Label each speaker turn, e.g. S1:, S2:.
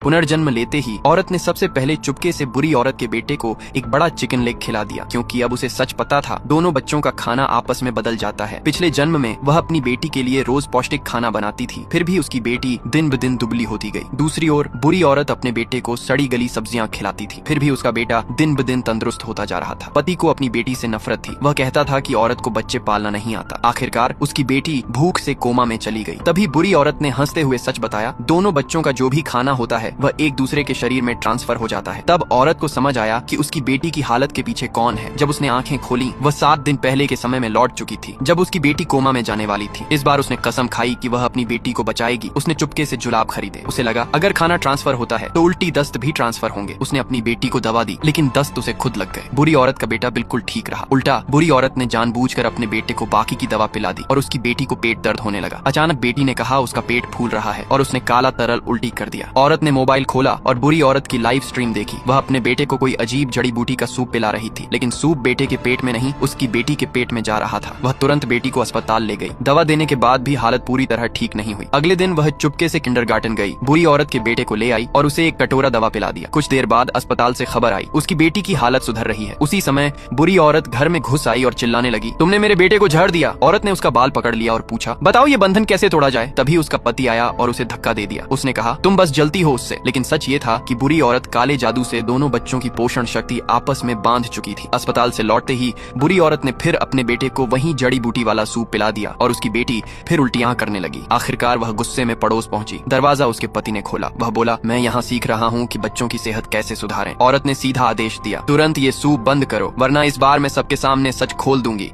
S1: पुनर्जन्म लेते ही औरत ने सबसे पहले चुपके से बुरी औरत के बेटे को एक बड़ा चिकन लेग खिला दिया, क्योंकि अब उसे सच पता था दोनों बच्चों का खाना आपस में बदल जाता है। पिछले जन्म में वह अपनी बेटी के लिए रोज पौष्टिक खाना बनाती थी, फिर भी उसकी बेटी दिन ब दिन दुबली होती गई। दूसरी ओर बुरी औरत अपने बेटे को सड़ी गली सब्जियां खिलाती थी, फिर भी उसका बेटा दिन ब दिन तंदुरुस्त होता जा रहा था। पति को अपनी बेटी से नफरत थी, वह कहता था कि औरत को बच्चे पालना नहीं आता। आखिरकार उसकी बेटी भूख से कोमा में चली गई। तभी बुरी औरत ने हंसते हुए सच बताया, दोनों बच्चों का जो भी खाना होता है वह एक दूसरे के शरीर में ट्रांसफर हो जाता है। तब औरत को समझ आया कि उसकी बेटी की हालत के पीछे कौन है। जब उसने आंखें खोली, वह 7 दिन पहले के समय में लौट चुकी थी, जब उसकी बेटी कोमा में जाने वाली थी। इस बार उसने कसम खाई कि वह अपनी बेटी को बचाएगी। उसने चुपके से जुलाब खरीदे। उसे लगा अगर खाना ट्रांसफर होता है तो उल्टी दस्त भी ट्रांसफर होंगे। उसने अपनी बेटी को दवा दी, लेकिन दस्त उसे खुद लग गए। बुरी औरत का बेटा बिल्कुल ठीक रहा। उल्टा बुरी औरत ने जानबूझकर अपने बेटे को बाकी की दवा पिला दी और उसकी बेटी को पेट दर्द होने लगा। अचानक बेटी ने कहा उसका पेट फूल रहा है और उसने काला तरल उल्टी कर दिया। औरत ने मोबाइल खोला और बुरी औरत की लाइव स्ट्रीम देखी। वह अपने बेटे को कोई अजीब जड़ी बूटी का सूप पिला रही थी, लेकिन सूप बेटे के पेट में नहीं, उसकी बेटी के पेट में जा रहा था। वह तुरंत बेटी को अस्पताल ले गई। दवा देने के बाद भी हालत पूरी तरह ठीक नहीं हुई। अगले दिन वह चुपके से किंडरगार्टन गई, बुरी औरत के बेटे को ले आई और उसे एक कटोरा दवा पिला दिया। कुछ देर बाद अस्पताल से खबर आई उसकी बेटी की हालत सुधर रही है। उसी समय बुरी औरत घर में घुस आई और चिल्लाने लगी, तुमने मेरे बेटे को झड़ दिया। औरत ने उसका बाल पकड़ लिया और पूछा, बताओ ये बंधन कैसे तोड़ा जाए। तभी उसका पति आया और उसे धक्का दे दिया। उसने कहा, तुम बस जलती हो उससे। लेकिन सच ये था कि बुरी औरत काले जादू से दोनों बच्चों की पोषण शक्ति आपस में बांध चुकी थी। अस्पताल से लौटते ही बुरी औरत ने फिर अपने बेटे को वही जड़ी बूटी वाला सूप पिला दिया और उसकी बेटी फिर उल्टियां करने लगी। आखिरकार वह गुस्से में पड़ोस पहुंची। दरवाजा उसके पति ने खोला। वह बोला, मैं यहाँ सीख रहा हूँ कि बच्चों की सेहत कैसे सुधारें। औरत ने सीधा आदेश दिया, तुरंत ये सूप बंद करो, वरना इस बार मैं सबके सामने सच खोल दूंगी।